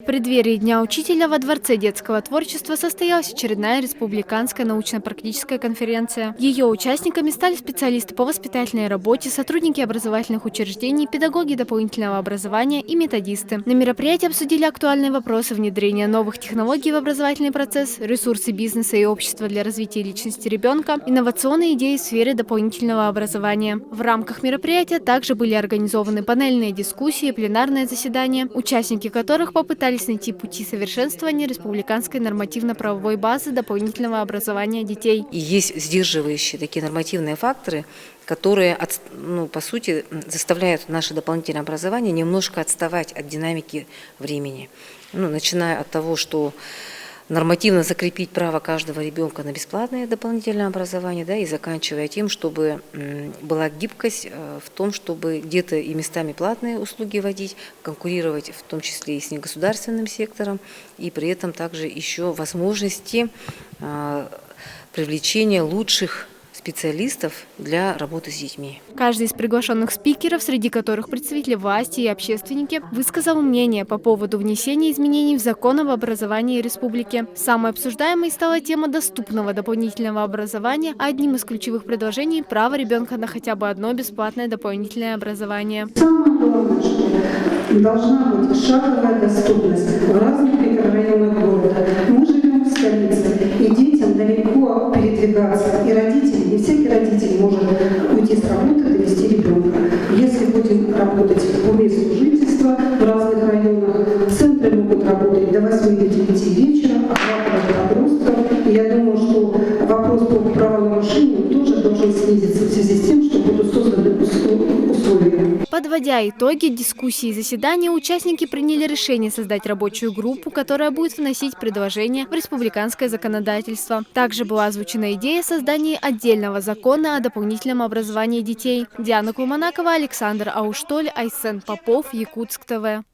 В преддверии Дня учителя во Дворце детского творчества состоялась очередная республиканская научно-практическая конференция. Ее участниками стали специалисты по воспитательной работе, сотрудники образовательных учреждений, педагоги дополнительного образования и методисты. На мероприятии обсудили актуальные вопросы внедрения новых технологий в образовательный процесс, ресурсы бизнеса и общества для развития личности ребенка, инновационные идеи в сфере дополнительного образования. В рамках мероприятия также были организованы панельные дискуссии и пленарные заседания, участники которых попытались найти пути совершенствования республиканской нормативно-правовой базы дополнительного образования детей. И есть сдерживающие такие нормативные факторы, которые, по сути, заставляют наше дополнительное образование немножко отставать от динамики времени. Начиная от того, что нормативно закрепить право каждого ребенка на бесплатное дополнительное образование, и заканчивая тем, чтобы была гибкость в том, чтобы где-то и местами платные услуги вводить, конкурировать в том числе и с негосударственным сектором, и при этом также еще возможности привлечения лучших специалистов для работы с детьми. Каждый из приглашенных спикеров, среди которых представители власти и общественники, высказал мнение по поводу внесения изменений в закон об образовании республики. Самой обсуждаемой стала тема доступного дополнительного образования, а одним из ключевых предложений – право ребенка на хотя бы одно бесплатное дополнительное образование. Самое главное, что должна быть шаговая доступность в разных микрорайонах города. Мы живем в столице, и детям далеко передвигаться, и родители, не всякий родитель может уйти с работы, довести ребенка. Если будем работать по месту жительства в разных районах, центры могут работать до 8 до 9 вечера, охватывать подростков. И я думаю, что вопрос по правонарушению тоже должен снизиться в связи с тем, что будут созданы условия. Подводя итоги дискуссии и заседания, участники приняли решение создать рабочую группу, которая будет вносить предложения в республиканское законодательство. Также была озвучена идея создания отдельного закона о дополнительном образовании детей. Диана Кулманакова, Александр Ауштоль, Айсен Попов, Якутск ТВ.